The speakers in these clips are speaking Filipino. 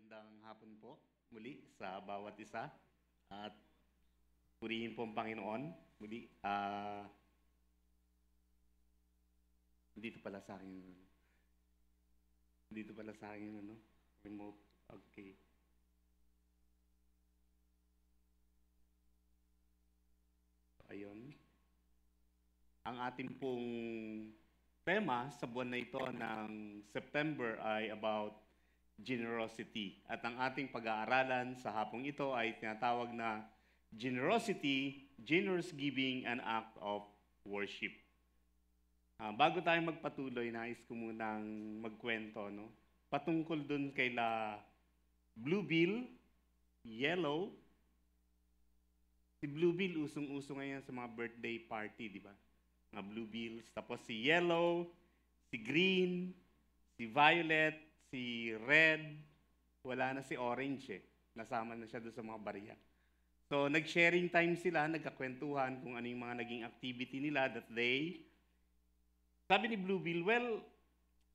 Magandang hapon po muli sa bawat isa at purihin po ang Panginoon muli. Dito pala sa akin dito pala sa akin remote. Okay. Ayun. Ang ating pong tema sa buwan na ito ng September ay about generosity. At ang ating pag-aaralan sa hapong ito ay tinatawag na generosity, generous giving, an act of worship. Bago tayo magpatuloy, nais ko munang magkwento, no? Patungkol dun kay Blue Bill, Yellow. Si Blue Bill, usong-uso ngayon sa mga birthday party, di ba? Mga Blue Bills. Tapos si Yellow, si Green, si Violet, si Red, wala na si Orange eh. Nasama na siya doon sa mga barya. So, nag-sharing time sila, nagkakwentuhan kung ano yung mga naging activity nila that day. Sabi ni Blue Bill, well,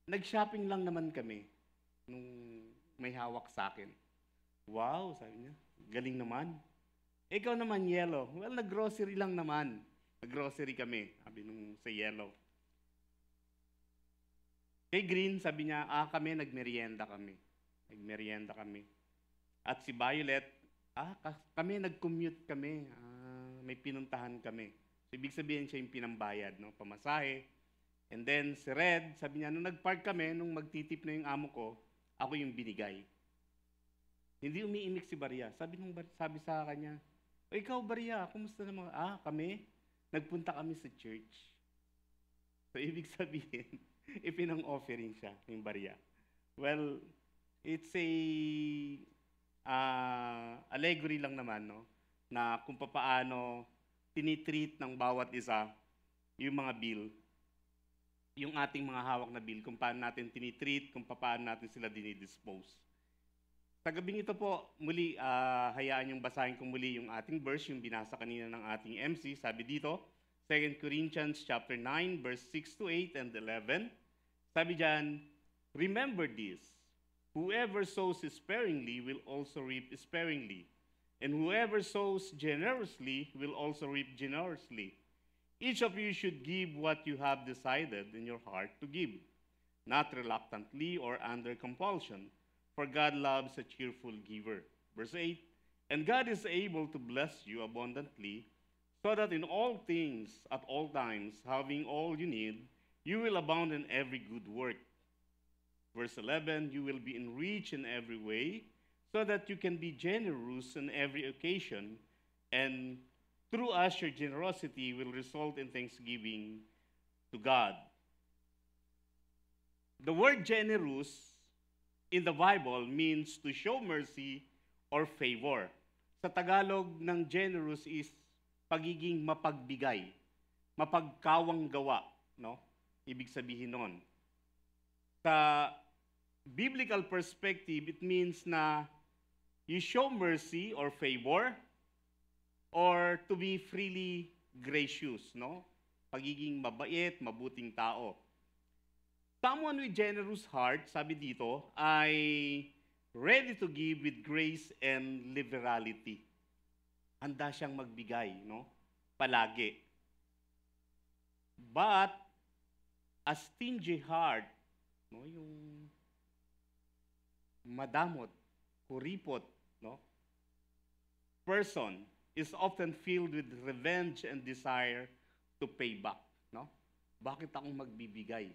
nag-shopping lang naman kami nung may hawak sa akin. Wow, sabi niya, galing naman. Ikaw naman, Yellow. Well, nag-grocery lang naman. Nag-grocery kami, sabi nung sa Yellow. Kay Green, sabi niya, kami, nagmerienda kami. Nagmerienda kami. At si Violet, kami, nag-commute kami. May pinuntahan kami. So, ibig sabihin siya yung pinambayad, no? Pamasahe. And then, si Red, sabi niya, nung nag-park kami, nung magtitip na yung amo ko, ako yung binigay. Hindi umiimik si Baria. Sabi sa kanya, ikaw, Baria, kumusta naman? Kami, nagpunta kami sa church. So, ibig sabihin, ipinang-offering siya, yung Baria. Well, it's a allegory lang naman, no? Na kung paano tinitreat ng bawat isa yung mga bill, yung ating mga hawak na bill, kung paano natin tinitreat, kung paano natin sila dinidispose. Sa gabing ito po, muli, hayaan yung basahin ko muli yung ating verse, yung binasa kanina ng ating MC. Sabi dito, 2 Corinthians chapter 9, verse 6 to 8 and 11. Sabi dyan, remember this, whoever sows sparingly will also reap sparingly, and whoever sows generously will also reap generously. Each of you should give what you have decided in your heart to give, not reluctantly or under compulsion, for God loves a cheerful giver. Verse 8, and God is able to bless you abundantly, so that in all things, at all times, having all you need, you will abound in every good work. Verse 11, you will be enriched in every way, so that you can be generous on every occasion, and through us, your generosity will result in thanksgiving to God. The word generous in the Bible means to show mercy or favor. Sa Tagalog ng generous is pagiging mapagbigay, mapagkawang gawa, no? Ibig sabihin nun. Sa biblical perspective, it means na you show mercy or favor or to be freely gracious, no? Pagiging mabait, mabuting tao. Someone with generous heart, sabi dito, ay ready to give with grace and liberality. Handa siyang magbigay, no? Palagi. But a stingy heart, no, yung madamot, kuripot, no? Person is often filled with revenge and desire to pay back, no? Bakit akong magbibigay?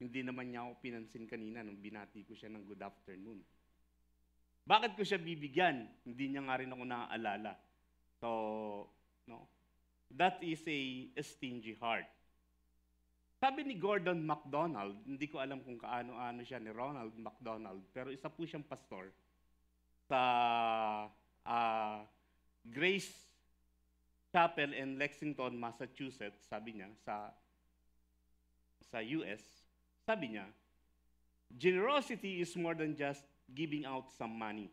Hindi naman niya ako pinansin kanina nung binati ko siya ng good afternoon. Bakit ko siya bibigyan? Hindi niya nga rin ako naaalala. So, no? That is a stingy heart. Sabi ni Gordon MacDonald, hindi ko alam kung kaano-ano siya ni Ronald MacDonald, pero isa po siyang pastor sa Grace Chapel in Lexington, Massachusetts, sabi niya, sa US, sabi niya, generosity is more than just giving out some money.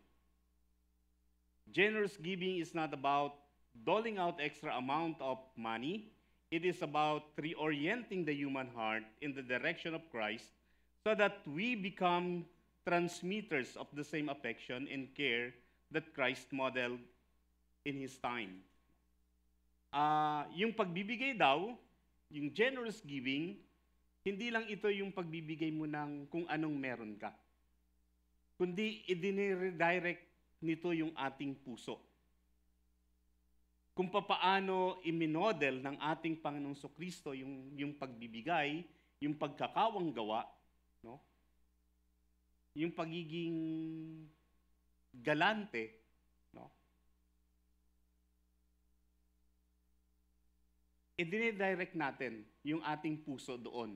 Generous giving is not about doling out extra amount of money. It is about reorienting the human heart in the direction of Christ so that we become transmitters of the same affection and care that Christ modeled in His time. Yung pagbibigay daw, yung generous giving, hindi lang ito yung pagbibigay mo ng kung anong meron ka, kundi i-redirect nito yung ating puso. Kung papaano iminodel ng ating Panginoong Kristo yung pagbibigay, yung pagkakawang gawa, no? Yung pagiging galante, no? I-direct natin yung ating puso doon.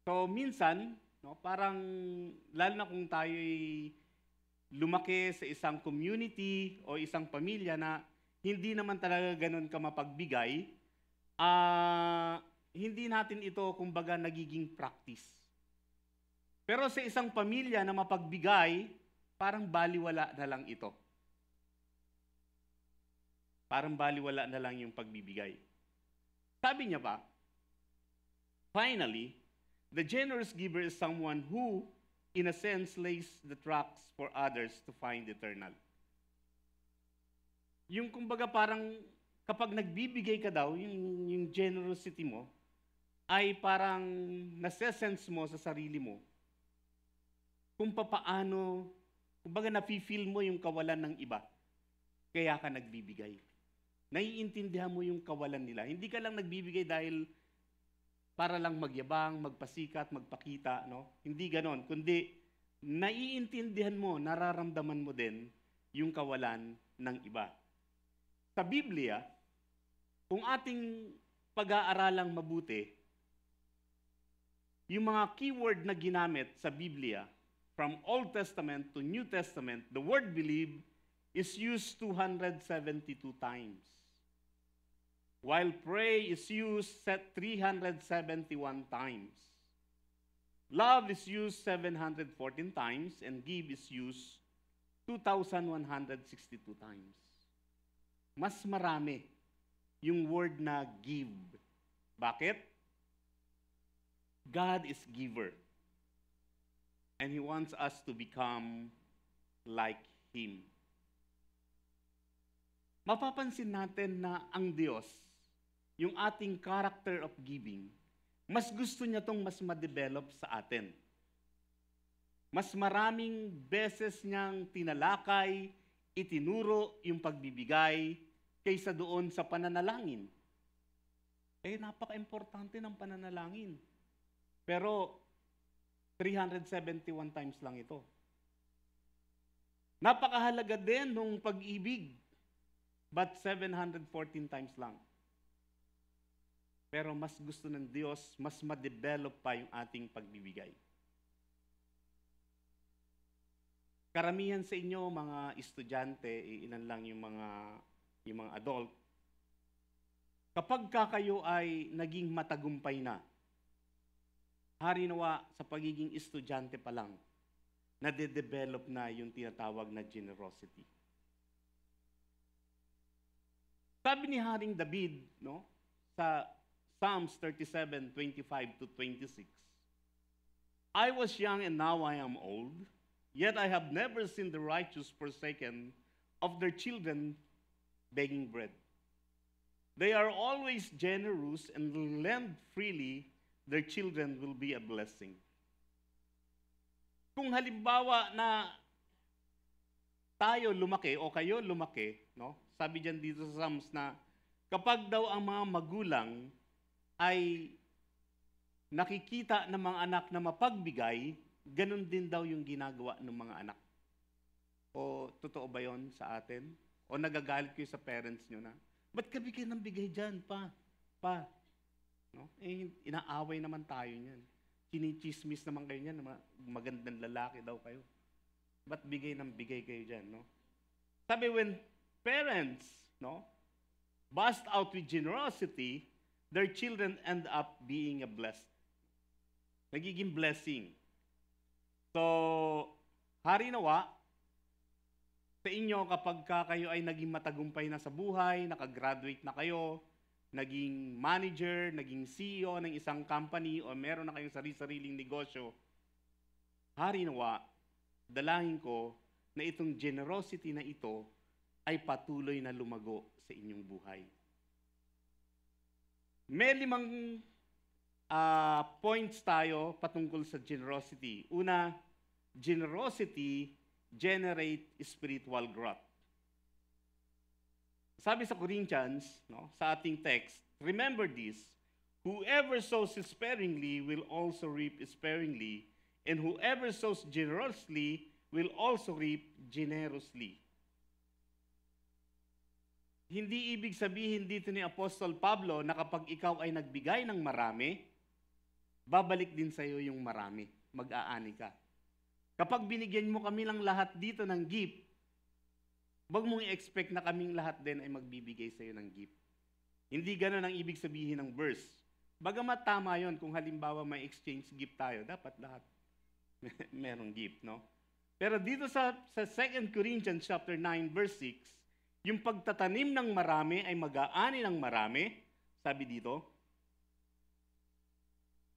So minsan, no, parang lalo na kung tayo'y lumaki sa isang community o isang pamilya na hindi naman talaga ganun ka mapagbigay, hindi natin ito kumbaga nagiging practice. Pero sa isang pamilya na mapagbigay, parang baliwala na lang ito. Parang baliwala na lang yung pagbibigay. Sabi niya pa, finally, the generous giver is someone who, in a sense, lays the tracks for others to find eternal. Yung kumbaga parang kapag nagbibigay ka daw, yung generosity mo, ay parang nase-sense mo sa sarili mo kung papaano, kumbaga nafe-feel mo yung kawalan ng iba, kaya ka nagbibigay. Naiintindihan mo yung kawalan nila. Hindi ka lang nagbibigay dahil para lang magyabang, magpasikat, magpakita, no? Hindi ganon, kundi naiintindihan mo, nararamdaman mo din yung kawalan ng iba. Sa Biblia, kung ating pag-aaralang mabuti, yung mga keyword na ginamit sa Biblia, from Old Testament to New Testament, the word believe is used 272 times. While pray is used 371 times. Love is used 714 times, and give is used 2,162 times. Mas marami yung word na give. Bakit? God is giver. And He wants us to become like Him. Mapapansin natin na ang Diyos, yung ating character of giving, mas gusto niya tong mas ma-develop sa atin. Mas maraming beses niyang tinalakay, itinuro yung pagbibigay kaysa doon sa pananalangin. Napaka-importante ng pananalangin. Pero 371 times lang ito. Napakahalaga din nung pag-ibig, but 714 times lang. Pero mas gusto ng Diyos, mas ma-develop pa yung ating pagbibigay. Karamihan sa inyo, mga estudyante, ilan lang yung mga adult, kapag kayo ay naging matagumpay na, hari nawa sa pagiging estudyante pa lang, nade-develop na yung tinatawag na generosity. Sabi ni Haring David, no, sa Psalms 37:25-26, I was young and now I am old, yet I have never seen the righteous forsaken of their children begging bread. They are always generous and lend freely, their children will be a blessing. Kung halimbawa na tayo lumaki o kayo lumaki, no? Sabi diyan dito sa Psalms na kapag daw ang mga magulang ay nakikita ng mga anak na mapagbigay, ganun din daw yung ginagawa ng mga anak. O totoo ba yon sa atin? O nagagalit kayo sa parents nyo na, ba't ka bigay ng bigay dyan, pa? No? Inaaway naman tayo niyan. Chinichismis naman kayo niyan, magandang lalaki daw kayo. Ba't bigay ng bigay kayo dyan, no? Sabi, when parents, no, bust out with generosity, their children end up being a blessed. Nagiging blessing. So, hari nawa, sa inyo kapag kayo ay naging matagumpay na sa buhay, nakagraduate na kayo, naging manager, naging CEO ng isang company, o meron na kayong sarili-sariling negosyo, hari nawa, dalangin ko na itong generosity na ito ay patuloy na lumago sa inyong buhay. May 5 points tayo patungkol sa generosity. Una, generosity generate spiritual growth. Sabi sa Corinthians, sa ating text, remember this, whoever sows sparingly will also reap sparingly, and whoever sows generously will also reap generously. Hindi ibig sabihin dito ni Apostol Pablo na kapag ikaw ay nagbigay ng marami, babalik din sa iyo yung marami. Mag-aani ka. Kapag binigyan mo kami lang lahat dito ng gift, wag mong i-expect na kaming lahat din ay magbibigay sa iyo ng gift. Hindi ganun ang ibig sabihin ng verse. Bagamat tama yon, kung halimbawa may exchange gift tayo, dapat lahat merong gift, no? Pero dito sa 2 Corinthians chapter 9 verse 6, yung pagtatanim ng marami ay mag-aani ng marami, sabi dito.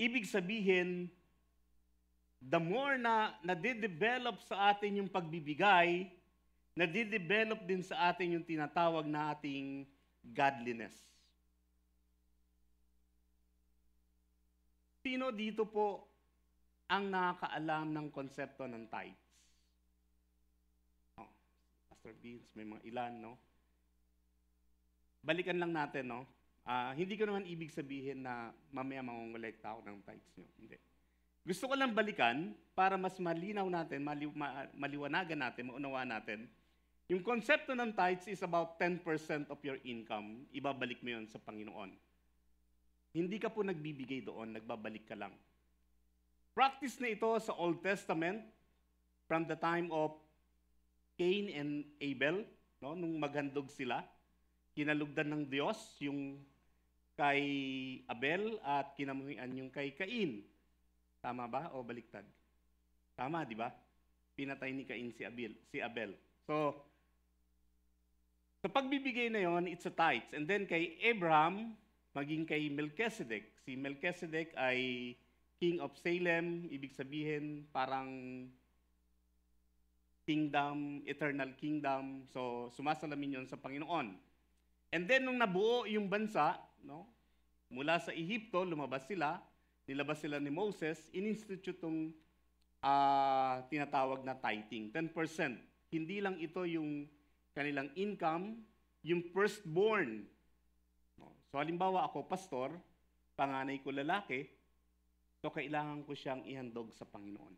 Ibig sabihin, the more na nade-develop sa atin yung pagbibigay, nade-develop din sa atin yung tinatawag na ating godliness. Sino dito po ang nakakaalam ng konsepto ng tithes? Pastor Vince, may mga ilan, no? Balikan lang natin, no? Hindi ko naman ibig sabihin na mamaya mangongolekta ako ng tithes nyo. Hindi. Gusto ko lang balikan para mas malinaw natin, maliwanagan natin, maunawaan natin. Yung konsepto ng tithes is about 10% of your income. Ibabalik mo yun sa Panginoon. Hindi ka po nagbibigay doon, nagbabalik ka lang. Practice na ito sa Old Testament from the time of Cain and Abel, no? Nung maghandog sila, kinalugdan ng Diyos yung kay Abel at kinamuhian yung kay Cain. Tama ba o baliktad? Tama, di ba? Pinatay ni Cain si Abel. So, sa pagbibigay na yon, it's a tithes. And then kay Abraham, maging kay Melchizedek. Si Melchizedek ay King of Salem, ibig sabihin parang kingdom, eternal kingdom. So, sumasalamin yon sa Panginoon. And then, nung nabuo yung bansa, no, mula sa Ehipto, lumabas sila, nilabas sila ni Moses, in-institute itong tinatawag na tithing, 10%. Hindi lang ito yung kanilang income, yung firstborn. So, halimbawa ako, pastor, panganay ko lalaki, so kailangan ko siyang ihandog sa Panginoon.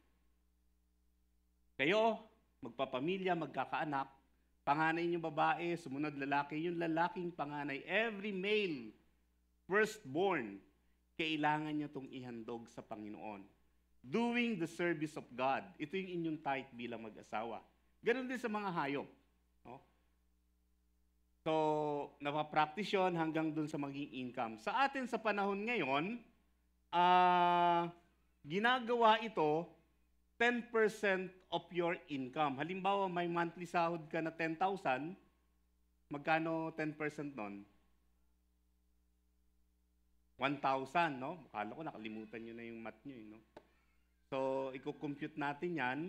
Kayo, magpapamilya, magkakaanak, panganay niyo babae, sumunod lalaki, yung lalaking panganay, every male, firstborn, kailangan niyo itong ihandog sa Panginoon. Doing the service of God. Ito yung inyong tithe bilang mag-asawa. Ganon din sa mga hayop. No? So, napapractice yun hanggang dun sa maging income. Sa atin sa panahon ngayon, ginagawa ito 10% of your income. Halimbawa, may monthly sahod ka na 10,000, magkano 10% nun? 1,000, no? Akala ko nakalimutan nyo na yung math nyo, no? So, i-compute natin yan.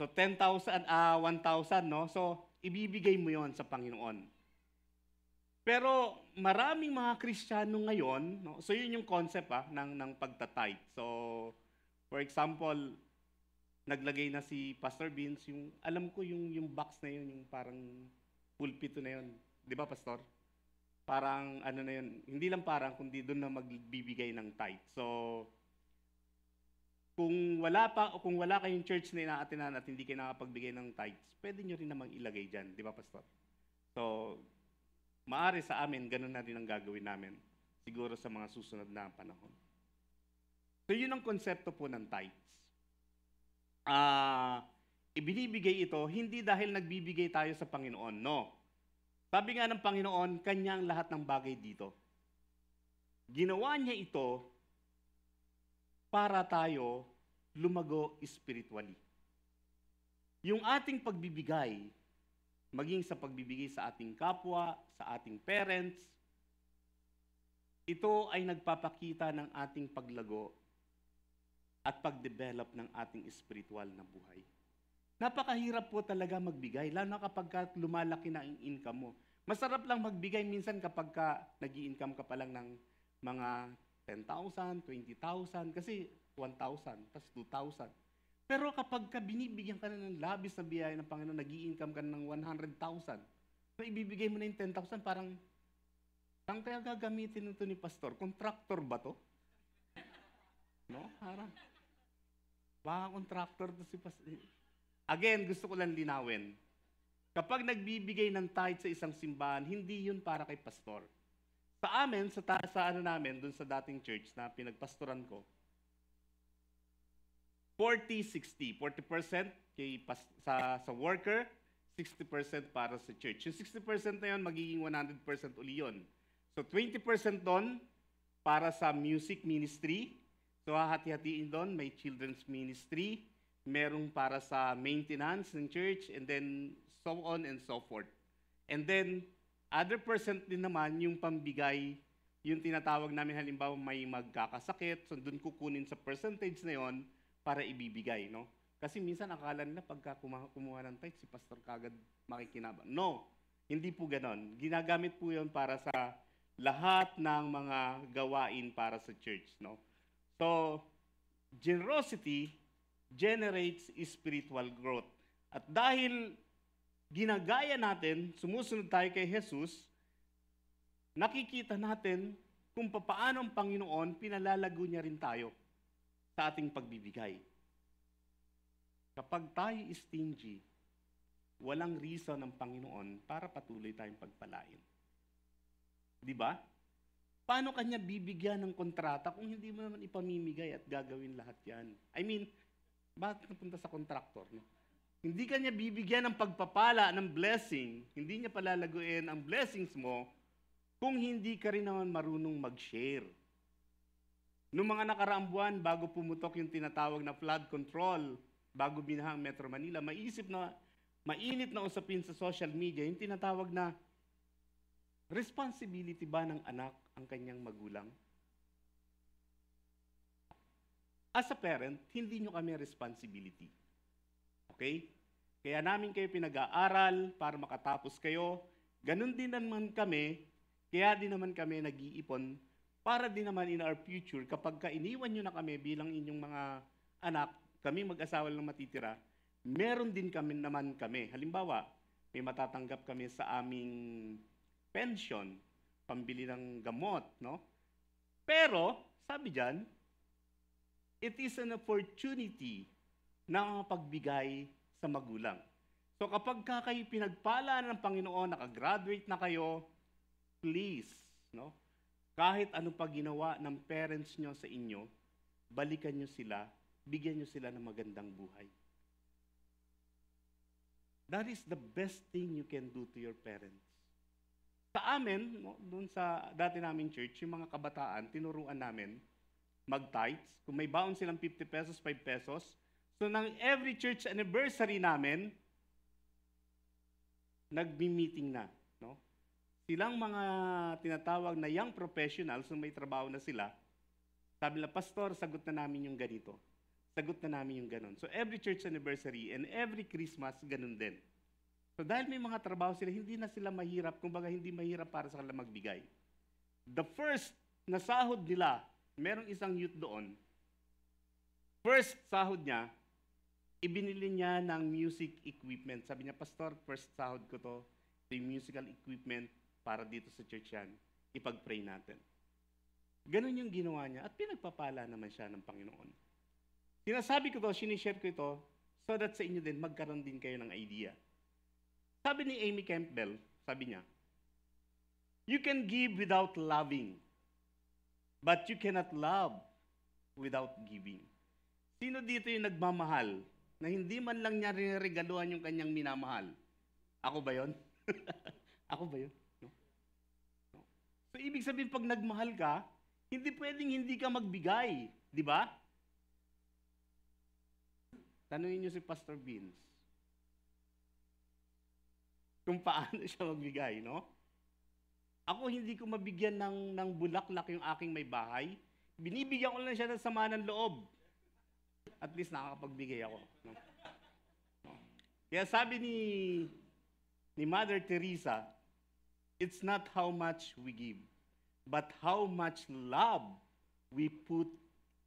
So, 1,000, no? So, ibibigay mo yon sa Panginoon. Pero, maraming mga Kristiyano ngayon, no? So, yun yung concept ng pagtatithe. So, for example, naglagay na si Pastor Vince, yung, alam ko yung box na yun, yung parang pulpito na yun. Di ba, Pastor? Parang ano na yun, hindi lang parang kundi doon na magbibigay ng tithe. So, kung wala kayong church na inaatinan at hindi kayo nakapagbigay ng tithes, pwede nyo rin namang ilagay dyan, di ba, Pastor? So, maari sa amin, ganun na rin ang gagawin namin, siguro sa mga susunod na panahon. So, yun ang konsepto po ng tithes. Ibinibigay ito, hindi dahil nagbibigay tayo sa Panginoon, no. Sabi nga ng Panginoon, Kanya ang lahat ng bagay dito. Ginawa niya ito para tayo lumago spiritually. Yung ating pagbibigay, maging sa pagbibigay sa ating kapwa, sa ating parents, ito ay nagpapakita ng ating paglago at pag-develop ng ating spiritual na buhay. Napakahirap po talaga magbigay, lalo na kapag lumalaki na ang income mo. Masarap lang magbigay minsan kapag nag-i-income ka pa lang ng mga 10,000, 20,000, kasi 1,000, tas 2,000. Pero kapag binibigyan ka na ng labis na biyaya ng Panginoon, nag-i-income ka na ng 100,000, so ibibigay mo na yung 10,000, parang, saan kaya gagamitin ito ni Pastor? Contractor ba to? No? Parang, baka contractor to si Pastor. Again, gusto ko lang linawin. Kapag nagbibigay ng tithe sa isang simbahan, hindi yun para kay pastor. Sa amin, sa ano namin, dun sa dating church na pinagpastoran ko, 40-60. 40% sa worker, 60% para sa church. Yung 60% na yun, magiging 100% uli yun. So 20% doon para sa music ministry. So hahati-hatiin doon, may children's ministry, merong para sa maintenance ng church, and then so on and so forth. And then, other percent din naman yung pambigay, yung tinatawag namin halimbawa may magkakasakit, so doon kukunin sa percentage na yon para ibibigay, no? Kasi minsan akala nila pagka kumuha ng tithe, si pastor kagad makikinabang. No, hindi po ganon. Ginagamit po yon para sa lahat ng mga gawain para sa church, no? So, generosity generates spiritual growth. At dahil ginagaya natin, sumusunod tayo kay Jesus, nakikita natin kung paano ang Panginoon pinalalago niya rin tayo sa ating pagbibigay. Kapag tayo stingy, walang reason ng Panginoon para patuloy tayong pagpalain. Di ba? Paano kanya bibigyan ng kontrata kung hindi mo naman ipamimigay at gagawin lahat yan? I mean, bakit napunta sa contractor? No? Hindi kanya bibigyan ng pagpapala, ng blessing, hindi niya palalaguin ang blessings mo kung hindi ka rin naman marunong mag-share. Noong mga nakaraang buwan, bago pumutok yung tinatawag na flood control, bago binahang Metro Manila, mainit na usapin sa social media, yung tinatawag na responsibility ba ng anak ang kanyang magulang? As a parent, hindi nyo kami responsibility. Okay? Kaya namin kayo pinag-aaral para makatapos kayo. Ganun din naman kami, kaya din naman kami nag-iipon para din naman in our future, kapag iniwan nyo na kami bilang inyong mga anak, kami mag-asawa lang matitira, meron din naman kami. Halimbawa, may matatanggap kami sa aming pension, pambili ng gamot, no? Pero, sabi dyan, it is an opportunity na pagbigay sa magulang. So kapag kayo pinagpala ng Panginoon, nakagraduate na kayo, please, no? Kahit ano pa ginawa ng parents nyo sa inyo, balikan nyo sila, bigyan nyo sila ng magandang buhay. That is the best thing you can do to your parents. Sa amin, no, doon sa dati naming church, yung mga kabataan, tinuruan namin mag-tithes. Kung may baon silang 50 pesos, 5 pesos, so nang every church anniversary namin, nagbi-meeting na. No? Silang mga tinatawag na young professionals, so may trabaho na sila, sabi nila, Pastor, sagot na namin yung ganito. Sagot na namin yung ganon. So every church anniversary and every Christmas, ganun din. So dahil may mga trabaho sila, hindi na sila mahirap, kumbaga hindi mahirap para sa kanila magbigay. The first na sahod nila, merong isang youth doon, first sahod niya, ibinili niya ng music equipment. Sabi niya, Pastor, first sahod ko to, yung musical equipment para dito sa church yan. Ipag-pray natin. Ganon yung ginawa niya at pinagpapala naman siya ng Panginoon. Sinasabi ko to, sinishare ko ito, so that sa inyo din, magkaroon din kayo ng idea. Sabi ni Amy Campbell, sabi niya, you can give without loving, but you cannot love without giving. Sino dito yung nagmamahal na hindi man lang niya regaluhan yung kanyang minamahal? Ako ba yon? Ako ba yun? No? No. So, ibig sabihin, pag nagmahal ka, hindi pwedeng hindi ka magbigay. Di ba? Tanungin niyo si Pastor Vince kung paano siya magbigay, no? Ako hindi ko mabigyan ng bulaklak yung aking may bahay. Binibigyan ko lang siya ng sama ng loob. At least nakakapagbigay ako. No? No? Kaya sabi ni Mother Teresa, it's not how much we give, but how much love we put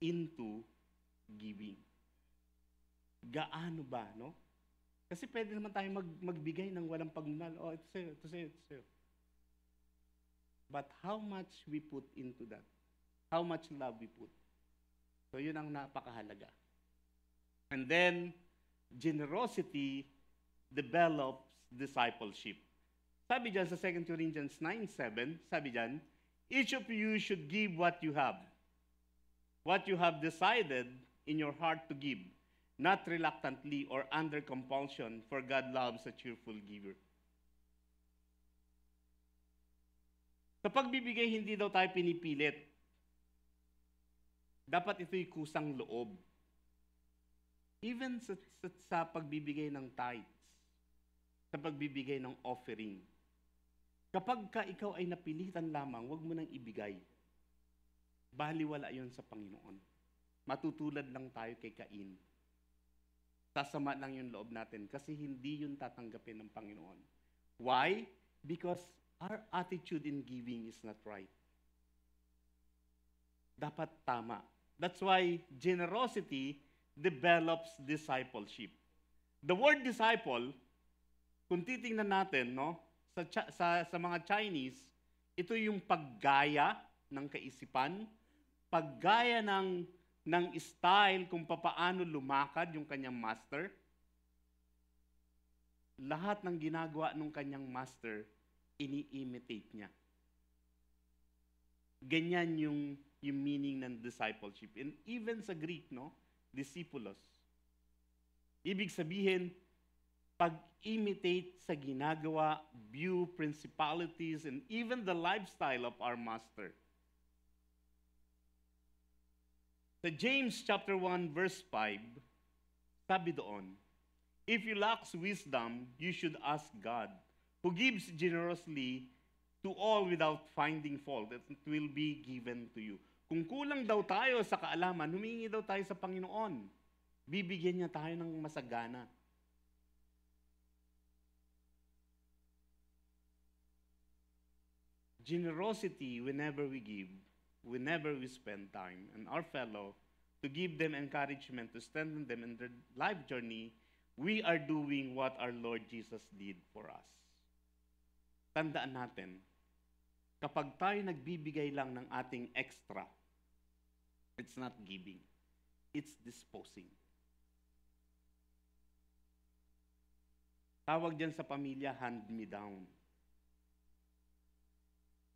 into giving. Gaano ba, no? Kasi pwede naman tayo magbigay ng walang pagmamahal. Oh, ito sa'yo, ito sa'yo, ito sa'yo. But how much we put into that? How much love we put? So yun ang napakahalaga. And then, generosity develops discipleship. Sabi dyan sa 2 Corinthians 9:7, sabi dyan, each of you should give what you have decided in your heart to give, not reluctantly or under compulsion, for God loves a cheerful giver. Sa pagbibigay, hindi daw tayo pinipilit. Dapat ito'y kusang loob. Even sa pagbibigay ng tithes, sa pagbibigay ng offering. Kapag ka ikaw ay napilitan lamang, huwag mo nang ibigay. Baliwala yon sa Panginoon. Matutulad lang tayo kay Cain. Sasama lang yung loob natin kasi hindi yun tatanggapin ng Panginoon. Why? Because our attitude in giving is not right. Dapat tama. That's why generosity develops discipleship. The word disciple, kung titingnan natin, no, sa mga Chinese, ito yung paggaya ng kaisipan, paggaya ng style kung papaano lumakad yung kanyang master. Lahat ng ginagawa ng kanyang master, ini-imitate niya. Ganyan yung meaning ng discipleship. And even sa Greek, no, disciples. Ibig sabihin, pag-imitate sa ginagawa, view, principalities, and even the lifestyle of our master. Sa James chapter 1 verse 5, sabi doon, if you lack wisdom, you should ask God, who gives generously to all without finding fault, that it will be given to you. Kung kulang daw tayo sa kaalaman, humingi daw tayo sa Panginoon. Bibigyan niya tayo ng masagana. Generosity, whenever we give, whenever we spend time and our fellow, to give them encouragement, to strengthen them in their life journey, we are doing what our Lord Jesus did for us. Tandaan natin, kapag tayo nagbibigay lang ng ating extra, it's not giving, it's disposing. Tawag dyan sa pamilya, hand-me-down.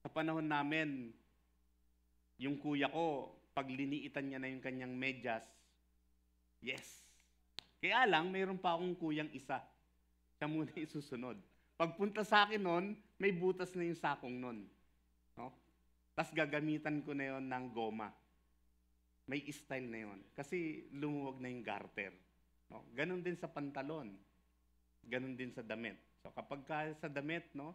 Sa panahon namin, yung kuya ko, pag liniitan niya na yung kanyang medyas, yes. Kaya lang, mayroon pa akong kuyang isa. Siya muna isusunod. Pagpunta sa akin nun, may butas na yung sakong nun. No? Tapos gagamitan ko na yon ng goma. May style na yon. Kasi lumuwag na yung garter. No? Ganon din sa pantalon. Ganon din sa damit. So kapag sa damit, no,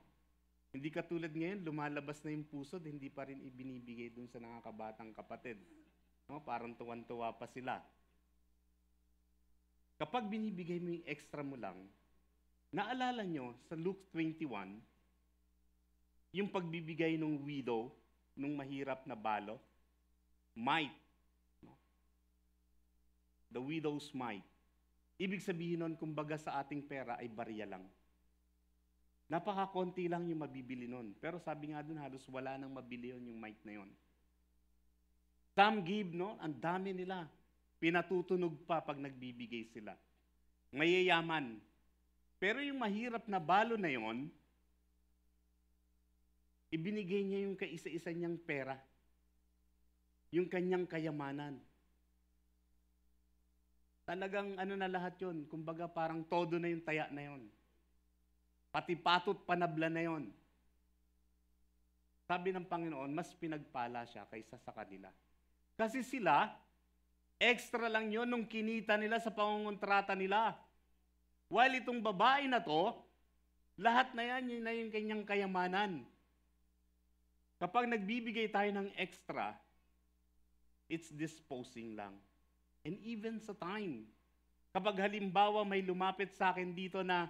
hindi katulad ngayon, lumalabas na yung pusod, hindi pa rin ibinibigay dun sa nakakabatang kapatid. No? Parang tuwan-tuwa pa sila. Kapag binibigay mo yung extra mo lang, naalala nyo sa Luke 21, yung pagbibigay ng widow, nung mahirap na balo, mite. No? The widow's mite. Ibig sabihin nun, kumbaga sa ating pera ay barya lang. Napakakonti lang yung mabibili nun. Pero sabi nga dun, halos wala nang mabili yun yung mite na yun. Some give, no? Ang dami nila. Pinatutunog pa pag nagbibigay sila. Mayayaman. Pero yung mahirap na balo na yon, ibinigay niya yung kaisa-isa niyang pera. Yung kanyang kayamanan. Talagang ano na lahat yon, kumbaga parang todo na yung taya na yon. Pati patot panabla na yon. Sabi ng Panginoon, mas pinagpala siya kaysa sa kanila. Kasi sila, extra lang yon nung kinita nila sa pangungontrata nila. While itong babae na to, lahat na yan, yun na yung kanyang kayamanan. Kapag nagbibigay tayo ng extra, it's disposing lang. And even sa time. Kapag halimbawa may lumapit sa akin dito na,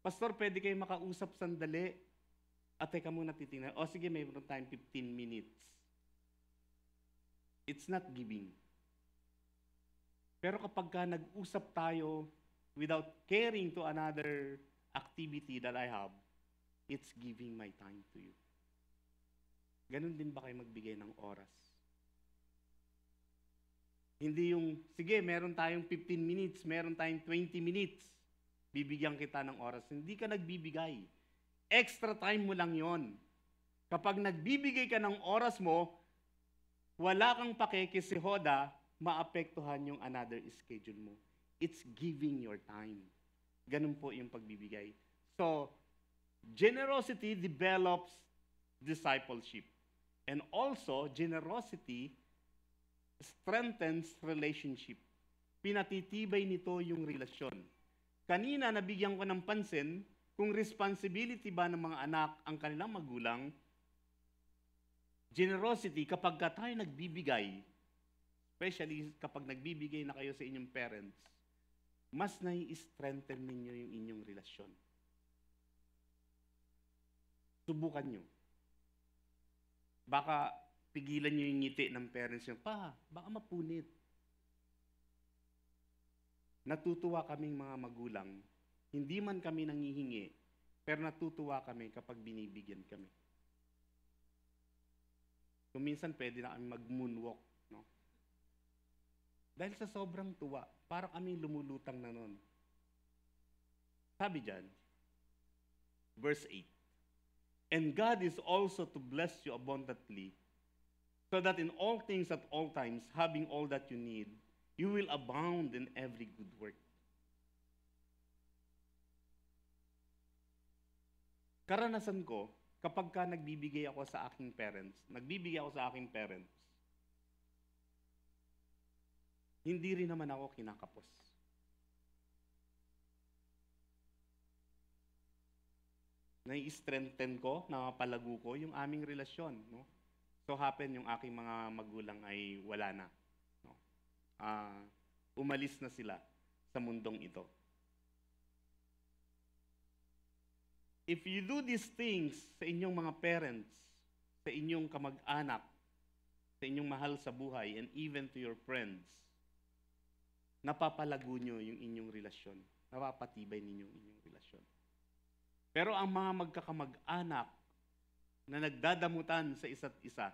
Pastor, pwede kayo makausap sandali. At teka muna titingnan. O sige, mayroon tayong 15 minutes. It's not giving. Pero kapag ka nag-usap tayo without caring to another activity that I have, it's giving my time to you. Ganon din ba kayo magbigay ng oras? Hindi yung, sige, meron tayong 15 minutes, meron tayong 20 minutes, bibigyan kita ng oras. Hindi ka nagbibigay. Extra time mo lang yon. Kapag nagbibigay ka ng oras mo, wala kang pakeke si Hoda, maapektuhan yung another schedule mo. It's giving your time. Ganun po yung pagbibigay. So, generosity develops discipleship. And also, generosity strengthens relationship. Pinatitibay nito yung relasyon. Kanina, nabigyan ko ng pansin kung responsibility ba ng mga anak ang kanilang magulang. Generosity, kapag ka tayo nagbibigay, especially kapag nagbibigay na kayo sa inyong parents, mas nai-strengthen ninyo yung inyong relasyon. Subukan nyo. Baka pigilan nyo yung ngiti ng parents nyo, baka mapunit. Natutuwa kaming mga magulang, hindi man kami nangihingi, pero natutuwa kami kapag binibigyan kami. Kung minsan pwede na kami mag-moonwalk, no? Dahil sa sobrang tuwa, parang kami lumulutang na nun. Sabi dyan, verse 8, and God is also to bless you abundantly, so that in all things at all times, having all that you need, you will abound in every good work. Karanasan ko, kapag ka nagbibigay ako sa aking parents, hindi rin naman ako kinakapos. Nai-strengthen ko, napalago ko yung aming relasyon. No? So happen yung aking mga magulang ay wala na. No? Umalis na sila sa mundong ito. If you do these things sa inyong mga parents, sa inyong kamag-anak, sa inyong mahal sa buhay, and even to your friends, napapalago nyo yung inyong relasyon. Napapatibay ninyo yung inyong relasyon. Pero ang mga magkakamag-anak na nagdadamutan sa isa't isa,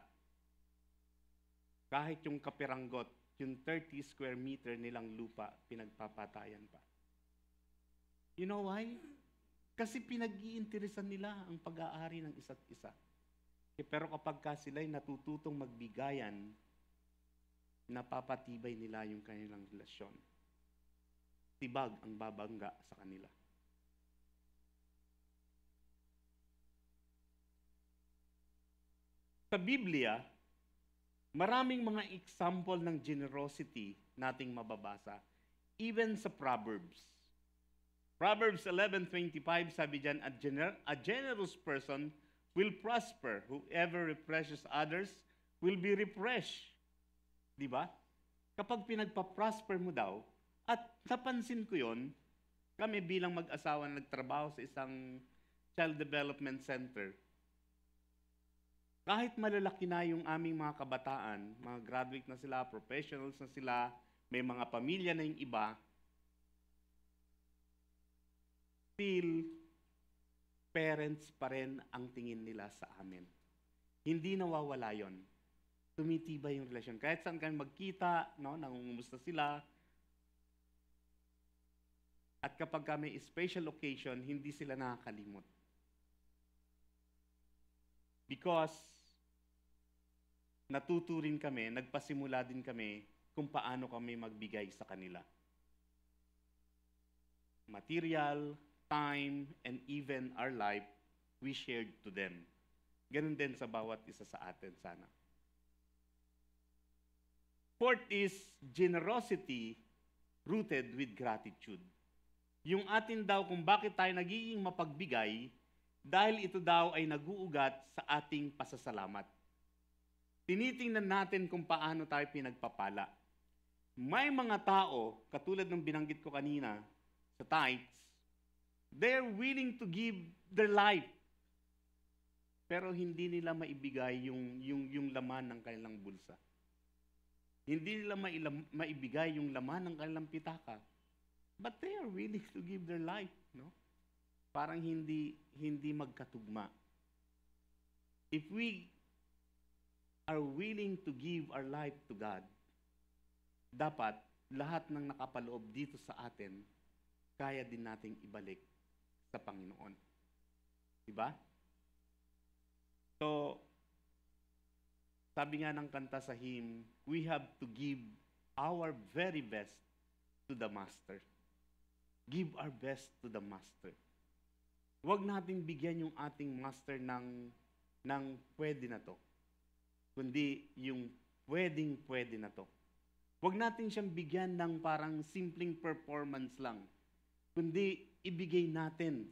kahit yung kapiranggot, yung 30 square meter nilang lupa, pinagpapatayan pa. You know why? Kasi pinag-iinteresan nila ang pag-aari ng isa't isa. Pero kapag sila'y natututong magbigayan, napapatibay nila yung kanilang relasyon. Tibag ang babangga sa kanila. Sa Biblia, maraming mga example ng generosity nating mababasa, even sa Proverbs. Proverbs 11:25 sabi diyan, a generous person will prosper. Whoever refreshes others will be refreshed. Di ba? Kapag pinagpa-prosper mo daw, at napansin ko yon, kami bilang mag-asawa na nagtrabaho sa isang child development center, kahit malalaki na yung aming mga kabataan, mga graduate na sila, professionals na sila, may mga pamilya na yung iba, still, parents pa rin ang tingin nila sa amin. Hindi nawawala yon. Tumitibay yung relasyon. Kahit saan kami magkita, no, nangungumusta sila. At kapag kami special occasion, hindi sila nakakalimot. Because natuturin kami, nagpasimula din kami kung paano kami magbigay sa kanila. Material, time, and even our life, we shared to them. Ganun din sa bawat isa sa atin sana. Fourth is generosity rooted with gratitude. Yung atin daw kung bakit tayo nagiging mapagbigay, dahil ito daw ay nag-uugat sa ating pasasalamat. Tinitingnan natin kung paano tayo pinagpapala. May mga tao, katulad ng binanggit ko kanina, sa tithes, they're willing to give their life. Pero hindi nila maibigay yung laman ng kanilang bulsa. Hindi nila maibigay yung laman ng kanilang pitaka. But they are willing to give their life, no? Parang hindi magkatugma. If we are willing to give our life to God, dapat lahat ng nakapaloob dito sa atin, kaya din nating ibalik sa Panginoon. Diba? So, sabi nga ng kanta sa hymn, we have to give our very best to the Master. Give our best to the Master. Huwag nating bigyan yung ating Master ng pwede na to, kundi yung pwede na to. Huwag natin siyang bigyan ng parang simpleng performance lang, kundi ibigay natin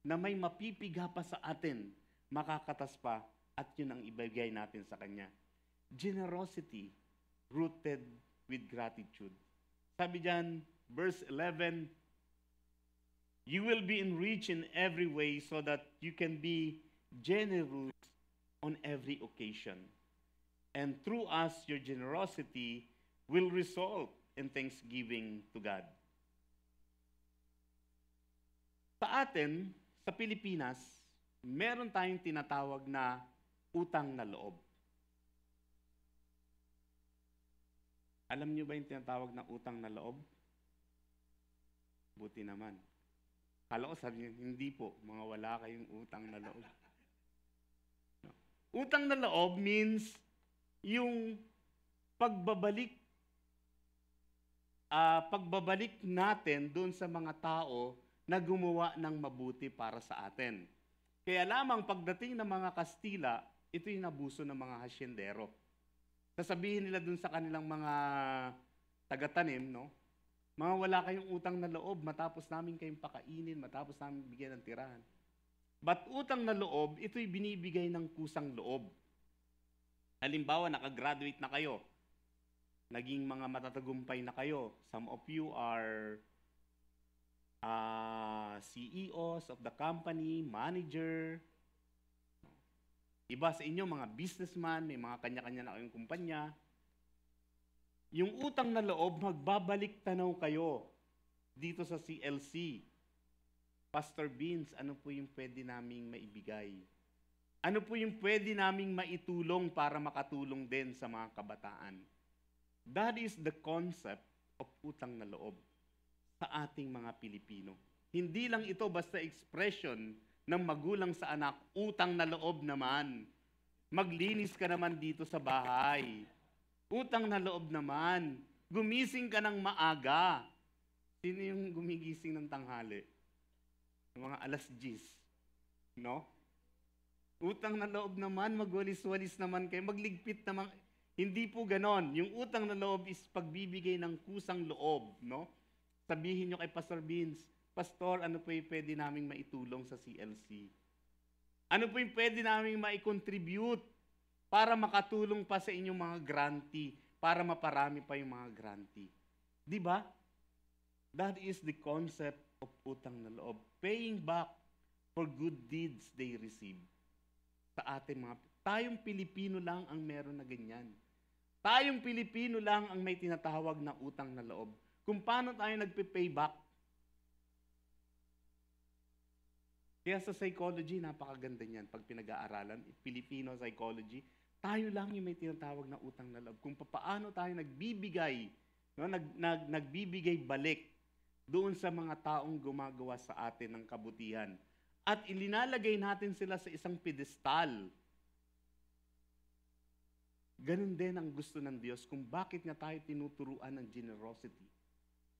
na may mapipiga pa sa atin, makakatas pa, at yun ang ibigay natin sa Kanya. Generosity rooted with gratitude. Sabi diyan, verse 11, you will be enriched in every way so that you can be generous on every occasion. And through us, your generosity will result in thanksgiving to God. Sa atin, sa Pilipinas, meron tayong tinatawag na utang na loob. Alam niyo ba yung tinatawag na utang na loob? Buti naman. Kala ko sabi niyo, hindi po, mga wala kayong utang na loob. No. Utang na loob means yung pagbabalik natin doon sa mga tao na gumawa ng mabuti para sa atin. Kaya lamang pagdating ng mga Kastila, ito yung abuso ng mga hasyendero. Sasabihin nila dun sa kanilang mga taga-tanim, no? Mga wala kayong utang na loob, matapos namin kayong pakainin, matapos namin bigyan ng tirahan. But utang na loob, ito'y binibigay ng kusang loob. Halimbawa, nakagraduate na kayo. Naging mga matatagumpay na kayo. Some of you are CEOs of the company, manager. Iba sa inyo, mga businessman, may mga kanya-kanya na kayong kumpanya. Yung utang na loob, magbabalik tanaw kayo dito sa CLC. Pastor Vince, ano po yung pwede naming maibigay? Ano po yung pwede naming maitulong para makatulong din sa mga kabataan? That is the concept of utang na loob sa ating mga Pilipino. Hindi lang ito basta expression ng magulang sa anak, utang na loob naman. Maglinis ka naman dito sa bahay. Utang na loob naman. Gumising ka ng maaga. Sino yung gumigising ng tanghali? Mga alas 10. No? Utang na loob naman, magwalis-walis naman kayo, magligpit naman. Hindi po ganon. Yung utang na loob is pagbibigay ng kusang loob. No? Sabihin nyo kay Pastor Vince, Pastor, ano po yung pwede naming maitulong sa CLC? Ano po yung pwede naming maikontribute para makatulong pa sa inyong mga grantee, para maparami pa yung mga grantee? Di ba? That is the concept of utang na loob. Paying back for good deeds they receive. Sa ating mga, tayong Pilipino lang ang meron na ganyan. Tayong Pilipino lang ang may tinatawag na utang na loob. Kung paano tayo nagpe-pay back. Kaya sa psychology, napakaganda niyan. Pag pinag-aaralan, Filipino psychology, tayo lang yung may tinatawag na utang na loob. Kung paano tayo nagbibigay, no, nagbibigay balik doon sa mga taong gumagawa sa atin ng kabutihan. At ilinalagay natin sila sa isang pedestal. Ganun din ang gusto ng Diyos kung bakit nga tayo tinuturuan ng generosity.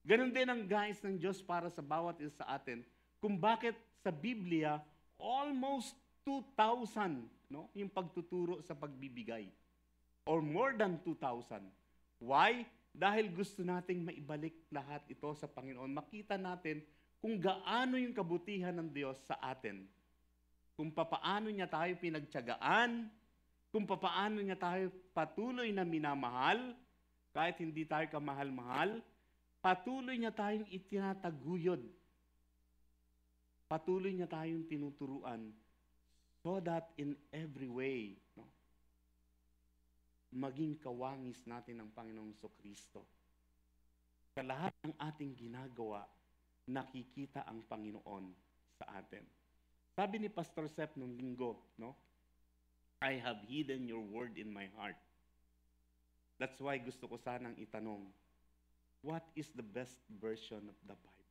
Ganun din ang guys ng Diyos para sa bawat isa sa atin kung bakit sa Biblia almost 2,000 no, yung pagtuturo sa pagbibigay. Or more than 2,000. Why? Dahil gusto nating maibalik lahat ito sa Panginoon. Makita natin kung gaano yung kabutihan ng Diyos sa atin. Kung papaano niya tayo pinagtiyagaan, kung papaano niya tayo patuloy na minamahal, kahit hindi tayo kamahal-mahal, patuloy niya tayong itinataguyod. Patuloy niya tayong tinuturuan so that in every way, no, maging kawangis natin ng Panginoong Kristo. Sa lahat ng ating ginagawa, nakikita ang Panginoon sa atin. Sabi ni Pastor Sep nung linggo, no? I have hidden your word in my heart. That's why gusto ko sanang itanong, what is the best version of the Bible?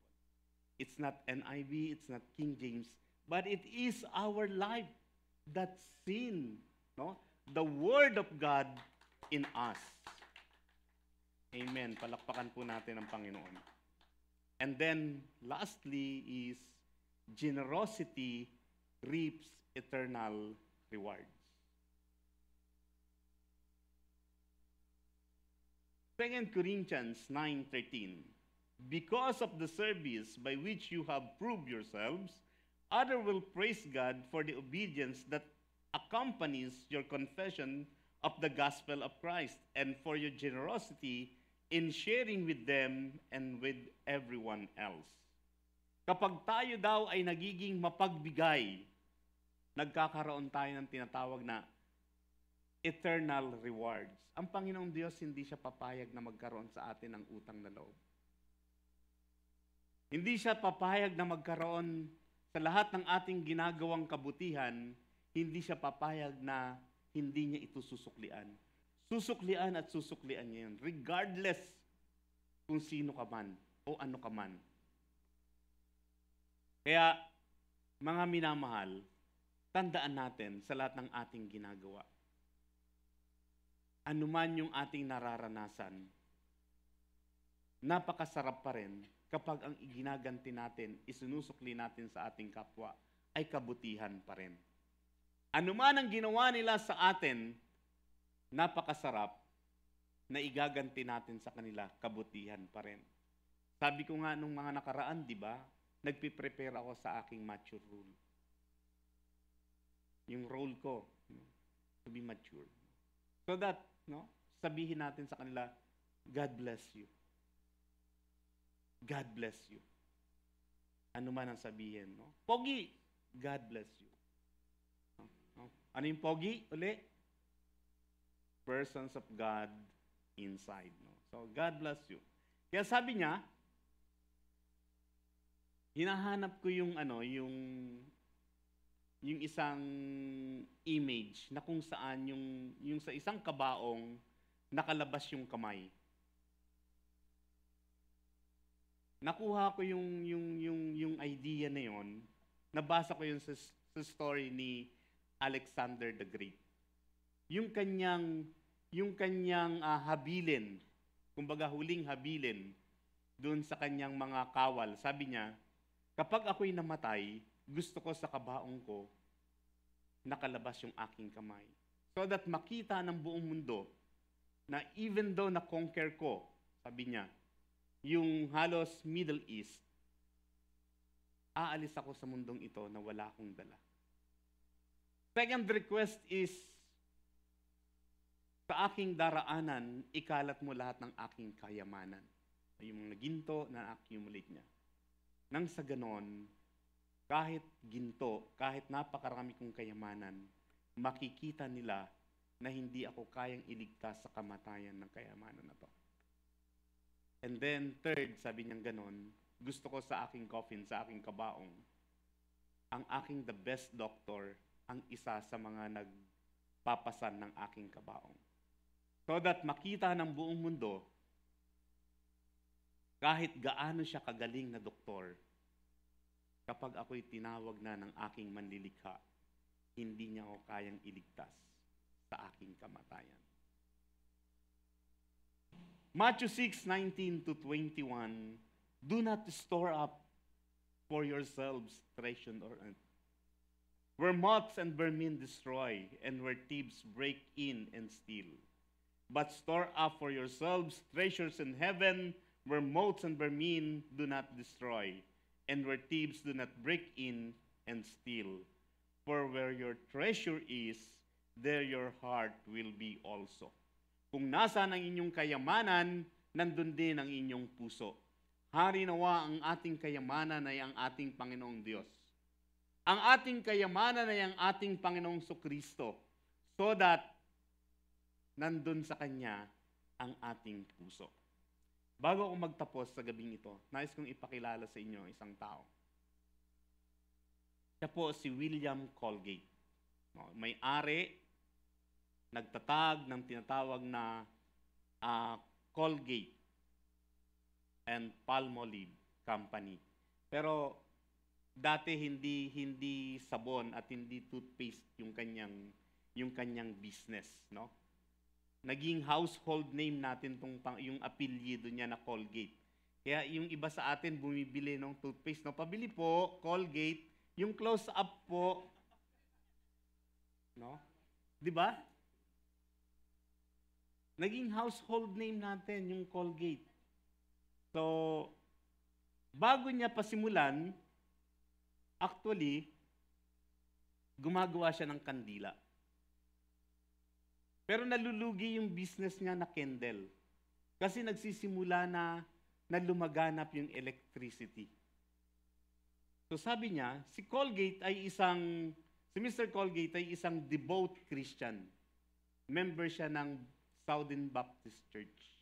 It's not NIV, it's not King James, but it is our life that's seen, no? The Word of God in us. Amen. Palakpakan po natin ang Panginoon. And then, lastly is, generosity reaps eternal rewards. 2 Corinthians 9:13. Because of the service by which you have proved yourselves, others will praise God for the obedience that accompanies your confession of the gospel of Christ and for your generosity in sharing with them and with everyone else. Kapag tayo daw ay nagiging mapagbigay, nagkakaroon tayo ng tinatawag na eternal rewards. Ang Panginoong Diyos hindi siya papayag na magkaroon sa atin ng utang na loob. Hindi siya papayag na magkaroon sa lahat ng ating ginagawang kabutihan, hindi siya papayag na hindi niya ito susuklian. Susuklian at susuklian niya yun, regardless kung sino ka man o ano ka man. Kaya, mga minamahal, tandaan natin sa lahat ng ating ginagawa. Ano man yung ating nararanasan, napakasarap pa rin kapag ang iginaganti natin, isinusukli natin sa ating kapwa, ay kabutihan pa rin. Ano man ang ginawa nila sa atin, napakasarap na igaganti natin sa kanila, kabutihan pa rin. Sabi ko nga nung mga nakaraan, di ba, nagpiprepare ako sa aking mature role. Yung role ko, to be mature. So that, no, sabihin natin sa kanila, God bless you. God bless you. Ano man ang sabihin, no? Pogi, God bless you. No? Ano yung pogi? Uli? Persons of God inside. No? So, God bless you. Kaya sabi niya, hinahanap ko yung yung isang image na kung saan yung sa isang kabaong nakalabas yung kamay. Nakuha ko yung idea na yon, nabasa ko yun sa story ni Alexander the Great. Yung kanyang habilin, kumbaga huling habilin, doon sa kanyang mga kawal. Sabi niya, kapag ako'y namatay, gusto ko sa kabaong ko, nakalabas yung aking kamay. So that makita ng buong mundo na even though na-conquer ko, sabi niya, yung halos Middle East, aalis ako sa mundong ito na wala akong dala. Second request is, sa aking daraanan, ikalat mo lahat ng aking kayamanan. Yung mga ginto na accumulate niya. Nang sa ganon, kahit ginto, kahit napakarami kong kayamanan, makikita nila na hindi ako kayang iligtas sa kamatayan ng kayamanan na to. And then, third, sabi niyang ganon, gusto ko sa aking coffin, sa aking kabaong, ang aking the best doctor, ang isa sa mga nagpapasan ng aking kabaong. So that makita ng buong mundo, kahit gaano siya kagaling na doktor, kapag ako'y tinawag na ng aking manlilikha, hindi niya ako kayang iligtas sa aking kamatayan. Matthew 6:19-21, do not store up for yourselves treasure on earth, where moths and vermin destroy, and where thieves break in and steal. But store up for yourselves treasures in heaven, where moths and vermin do not destroy, and where thieves do not break in and steal. For where your treasure is, there your heart will be also. Kung nasaan ang inyong kayamanan, nandun din ang inyong puso. Hari nawa ang ating kayamanan ay ang ating Panginoong Diyos. Ang ating kayamanan ay ang ating Panginoong Kristo, so that nandun sa Kanya ang ating puso. Bago ako magtapos sa gabing ito, nais kong ipakilala sa inyo isang tao. Siya po si William Colgate. May-ari, nagtatag ng tinatawag na Colgate and Palmolive Company. Pero dati hindi sabon at hindi toothpaste yung kanyang business, no? Naging household name natin yung apelyido niya na Colgate. Kaya yung iba sa atin bumibili ng toothpaste, no? Pabili po, Colgate, yung close up po, no? 'Di ba? Naging household name natin yung Colgate. So, bago niya pasimulan, actually, gumagawa siya ng kandila. Pero nalulugi yung business niya na candle. Kasi nagsisimula na lumaganap yung electricity. So sabi niya, si Mr. Colgate ay isang devout Christian. Member siya ng Southern Baptist Church.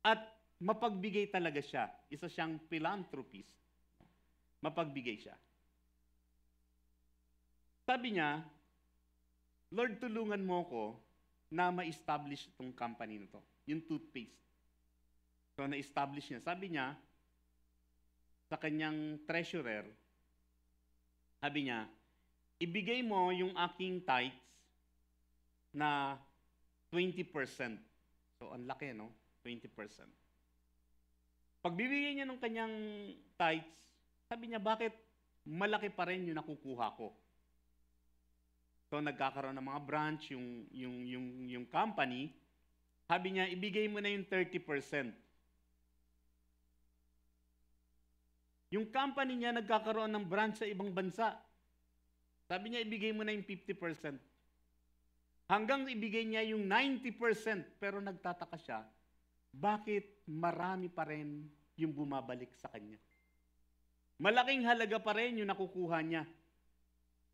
At mapagbigay talaga siya. Isa siyang philanthropist. Mapagbigay siya. Sabi niya, Lord, tulungan mo ko na ma-establish itong company na to, yung toothpaste. So, na-establish niya. Sabi niya, sa kanyang treasurer, sabi niya, ibigay mo yung aking tithes na 20%. So, ang laki, no? 20%. Pagbibigay niya ng kanyang tithes, sabi niya, bakit malaki pa rin yung nakukuha ko? So, nagkakaroon ng mga branch, yung company, sabi niya, ibigay mo na yung 30%. Yung company niya nagkakaroon ng branch sa ibang bansa. Sabi niya, ibigay mo na yung 50%. Hanggang ibigay niya yung 90%, pero nagtataka siya, bakit marami pa rin yung bumabalik sa kanya? Malaking halaga pa rin yung nakukuha niya.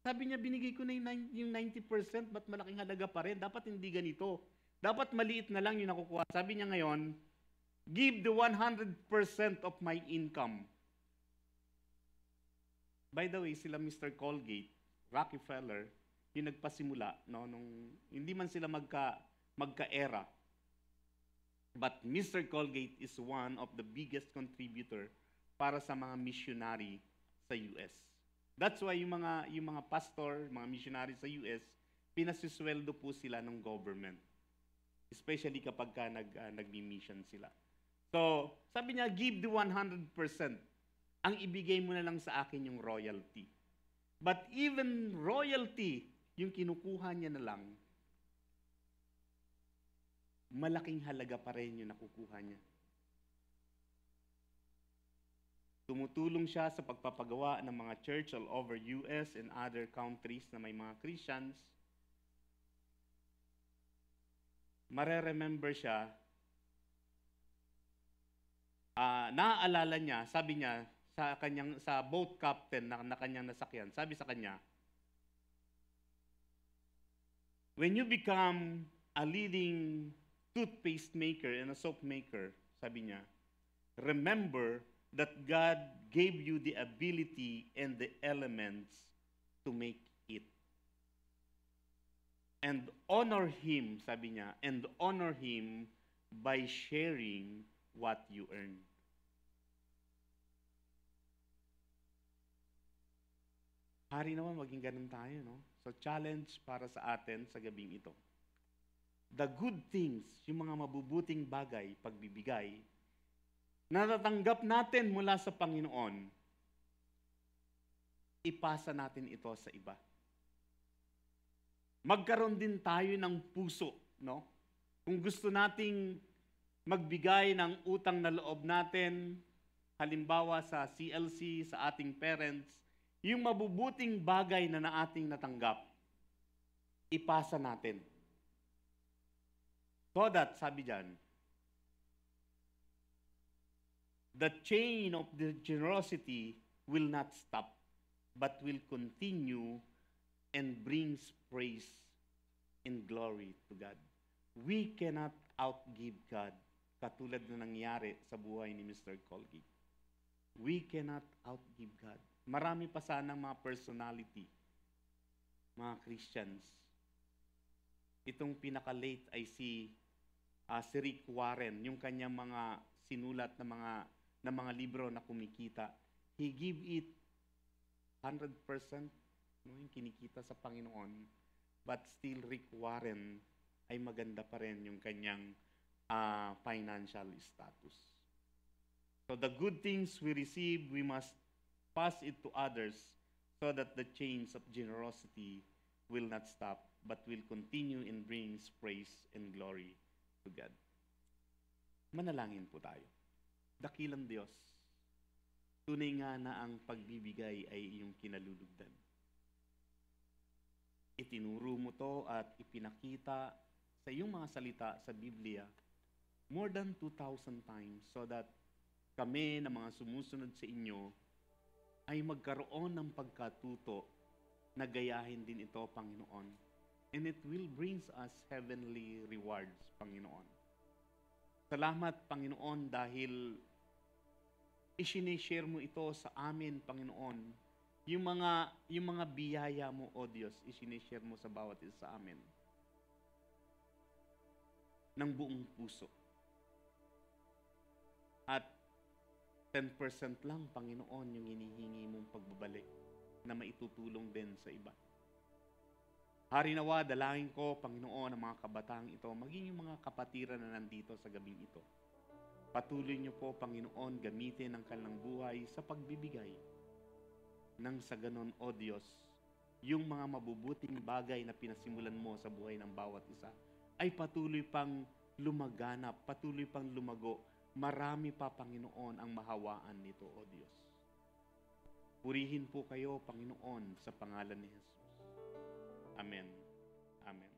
Sabi niya, binigay ko na yung 90%, ba't malaking halaga pa rin? Dapat hindi ganito. Dapat maliit na lang yung nakukuha. Sabi niya ngayon, give the 100% of my income. By the way, sila Mr. Colgate, Rockefeller, yung nagpasimula, no, hindi man sila magka-era. But Mr. Colgate is one of the biggest contributor para sa mga missionary sa US. That's why yung mga pastor, mga missionary sa US, pinasisweldo po sila ng government. Especially kapag nagmi-mission sila. So, sabi niya, give the 100%. Ang ibigay mo na lang sa akin yung royalty. But even royalty, yung kinukuha niya na lang, malaking halaga pa rin yung nakukuha niya. Tumutulong siya sa pagpapagawa ng mga church all over US and other countries na may mga Christians. Mareremember siya, naaalala niya, sabi niya, sa boat captain na kanyang nasakyan, sabi sa kanya, when you become a leading toothpaste maker and a soap maker, sabi niya, remember that God gave you the ability and the elements to make it. And honor Him, sabi niya, and honor Him by sharing what you earn. Hari naman, maging ganun tayo, no? So, challenge para sa atin sa gabing ito. The good things, yung mga mabubuting bagay, pagbibigay, natatanggap natin mula sa Panginoon, ipasa natin ito sa iba. Magkaroon din tayo ng puso, no? Kung gusto nating magbigay ng utang na loob natin, halimbawa sa CLC, sa ating parents, yung mabubuting bagay na ating natanggap, ipasa natin. So that, sabi dyan, the chain of the generosity will not stop, but will continue and brings praise and glory to God. We cannot outgive God, katulad na nangyari sa buhay ni Mr. Colgate. We cannot outgive God. Marami pa sanang mga personality, mga Christians. Itong pinaka-late ay si Rick Warren, yung kanyang mga sinulat na mga libro na kumikita. He give it 100%, no, yung kinikita sa Panginoon. But still, Rick Warren ay maganda pa rin yung kanyang financial status. So the good things we receive, we must pass it to others so that the chains of generosity will not stop, but will continue and brings praise and glory to God. Manalangin po tayo. Dakilang Diyos, tunay nga na ang pagbibigay ay iyong kinalulugdan. Itinuro mo to at ipinakita sa iyong mga salita sa Biblia more than 2,000 times so that kami na mga sumusunod sa inyo ay magkaroon ng pagkatuto na gayahin din ito, Panginoon. And it will brings us heavenly rewards, Panginoon. Salamat, Panginoon, dahil isinishare mo ito sa amin, Panginoon. Yung mga biyaya mo, O Diyos, isinishare mo sa bawat isa sa amin. Ng buong puso. At 10% lang, Panginoon, yung hinihingi mong pagbabalik na maitutulong din sa iba. Hari nawa, dalangin ko, Panginoon, ang mga kabataang ito, maging yung mga kapatiran na nandito sa gabing ito. Patuloy niyo po, Panginoon, gamitin ang kanilang buhay sa pagbibigay. Nang sa ganon, O Diyos, yung mga mabubuting bagay na pinasimulan mo sa buhay ng bawat isa, ay patuloy pang lumaganap, patuloy pang lumago. Marami pa, Panginoon, ang mahawaan nito, O Diyos. Purihin po kayo, Panginoon, sa pangalan ni Jesus. Amen. Amen.